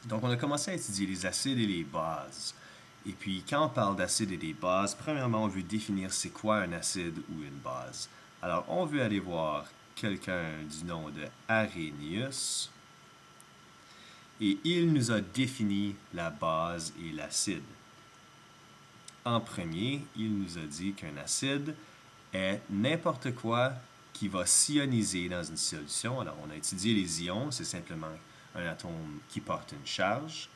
Donc, on a commencé à étudier les acides et les bases. Et puis, quand on parle d'acides et des bases, premièrement, on veut définir c'est quoi un acide ou une base. Alors, on veut aller voir quelqu'un du nom de Arrhenius, et il nous a défini la base et l'acide. En premier, il nous a dit qu'un acide est n'importe quoi qui va s'ioniser dans une solution. Alors, on a étudié les ions, c'est simplement un atome qui porte une charge.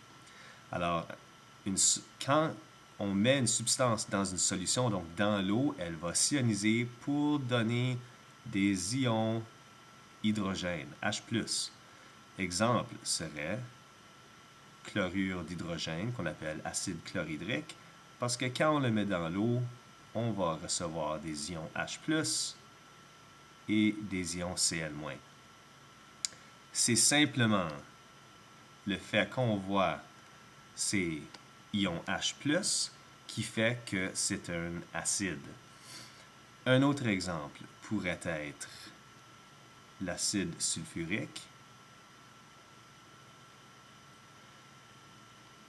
Alors, quand on met une substance dans une solution, donc dans l'eau, elle va s'ioniser pour donner des ions hydrogène, H+. Exemple serait chlorure d'hydrogène, qu'on appelle acide chlorhydrique, parce que quand on le met dans l'eau, on va recevoir des ions H+, et des ions Cl-. C'est simplement le fait qu'on voit ces ions H+, qui fait que c'est un acide. Un autre exemple pourrait être l'acide sulfurique,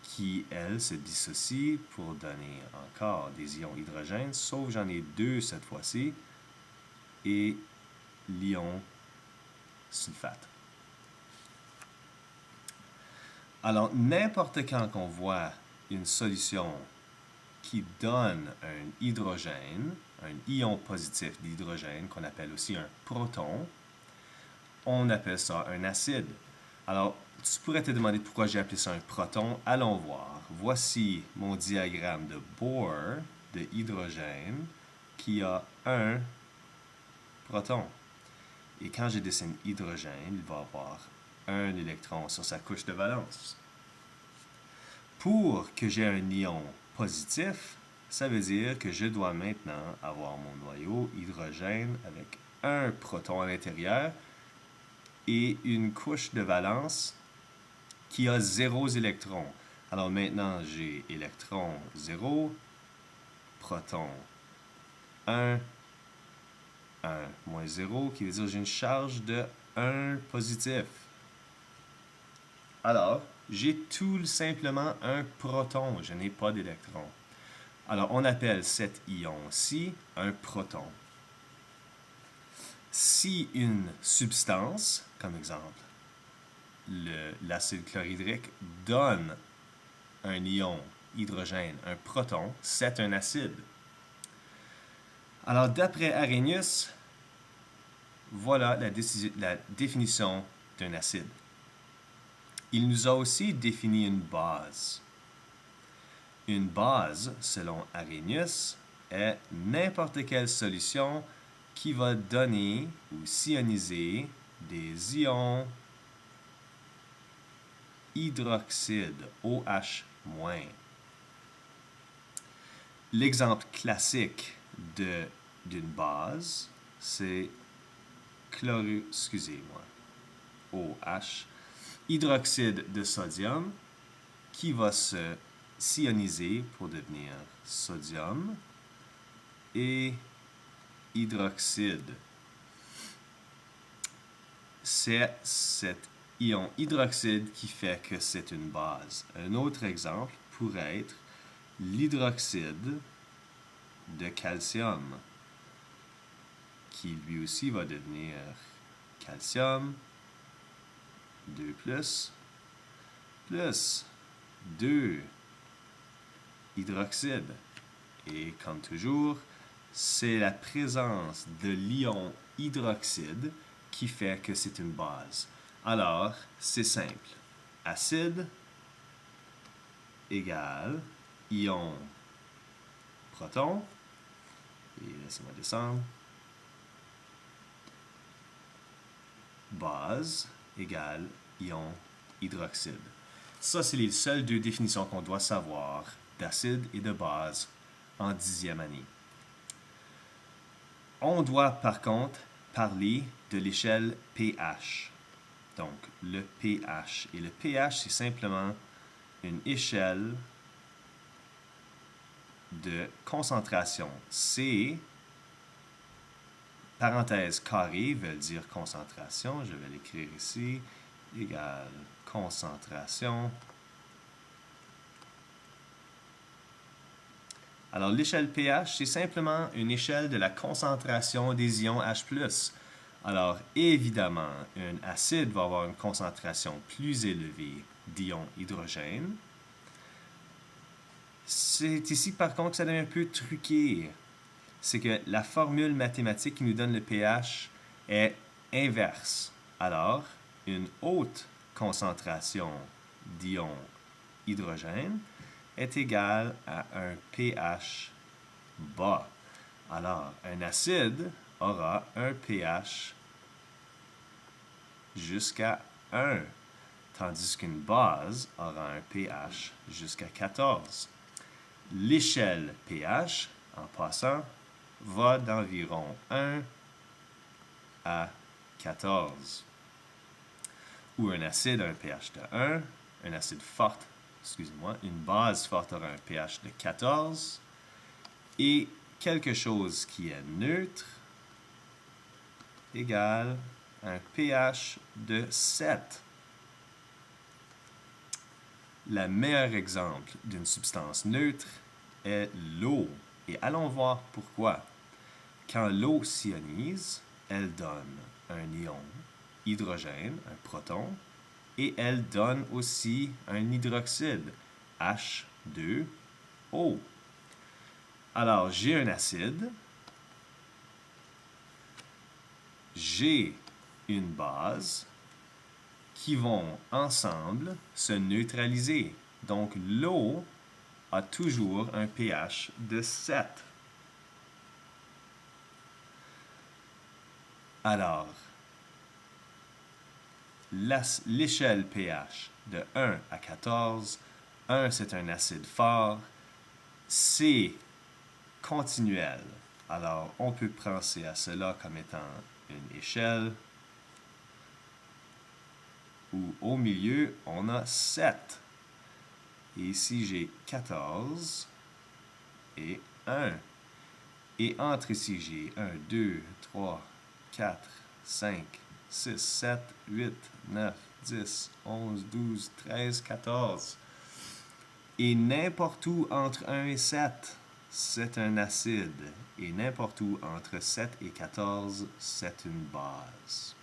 qui, elle, se dissocie pour donner encore des ions hydrogène, sauf j'en ai deux cette fois-ci, et l'ion sulfate. Alors, n'importe quand qu'on voit une solution qui donne un hydrogène, un ion positif d'hydrogène, qu'on appelle aussi un proton, on appelle ça un acide. Alors, tu pourrais te demander pourquoi j'ai appelé ça un proton. Allons voir. Voici mon diagramme de Bohr de hydrogène qui a un proton. Et quand je dessine hydrogène, il va avoir un électron sur sa couche de valence. Pour que j'ai un ion positif, ça veut dire que je dois maintenant avoir mon noyau hydrogène avec un proton à l'intérieur et une couche de valence qui a 0 électrons. Alors maintenant, j'ai électron 0, proton 1, 1 moins 0, qui veut dire que j'ai une charge de 1 positif. Alors, j'ai tout simplement un proton, je n'ai pas d'électron. Alors, on appelle cet ion-ci un proton. Si une substance, comme exemple, l'acide chlorhydrique, donne un ion hydrogène, un proton, c'est un acide. Alors, d'après Arrhenius, voilà la définition d'un acide. Il nous a aussi défini une base. Une base, selon Arrhenius, est n'importe quelle solution qui va donner ou s'ioniser des ions hydroxyde, OH-. L'exemple classique d'une base, c'est OH, hydroxyde de sodium, qui va se s'ioniser pour devenir sodium et hydroxyde. C'est cet ion hydroxyde qui fait que c'est une base. Un autre exemple pourrait être l'hydroxyde de calcium, qui lui aussi va devenir calcium 2+, plus 2 hydroxyde. Et comme toujours, c'est la présence de l'ion hydroxyde qui fait que c'est une base. Alors, c'est simple. Acide égale ion proton. Et laissez-moi descendre. Base égale ion hydroxyde. Ça, c'est les seules deux définitions qu'on doit savoir d'acide et de base en 10e année. On doit par contre parler de l'échelle pH. Donc, le pH. Et le pH, c'est simplement une échelle de concentration. C, parenthèse carrée, veut dire concentration. Je vais l'écrire ici. Égale concentration. Alors, l'échelle pH, c'est simplement une échelle de la concentration des ions H+. Alors, évidemment, un acide va avoir une concentration plus élevée d'ions hydrogène. C'est ici, par contre, que ça devient un peu truqué. C'est que la formule mathématique qui nous donne le pH est inverse. Alors, une haute concentration d'ions hydrogène est égale à un pH bas. Alors, un acide aura un pH jusqu'à 1, tandis qu'une base aura un pH jusqu'à 14. L'échelle pH, en passant, va d'environ 1 à 14. Où un acide a un pH de 1, un acide fort, excusez-moi, une base forte aura un pH de 14, et quelque chose qui est neutre égale un pH de 7. Le meilleur exemple d'une substance neutre est l'eau. Et allons voir pourquoi. Quand l'eau s'ionise, elle donne un ion hydrogène, un proton, et elle donne aussi un hydroxyde, H2O. Alors, j'ai un acide, j'ai une base qui vont ensemble se neutraliser. Donc, l'eau a toujours un pH de 7. Alors, l'échelle pH de 1 à 14, 1 c'est un acide fort, c'est continuel. Alors, on peut penser à cela comme étant une échelle où au milieu, on a 7. Et ici, j'ai 14 et 1. Et entre ici, j'ai 1, 2, 3, 4, 5, 6, 7, 8, 9, 10, 11, 12, 13, 14. Et n'importe où entre 1 et 7, c'est un acide. Et n'importe où entre 7 et 14, c'est une base.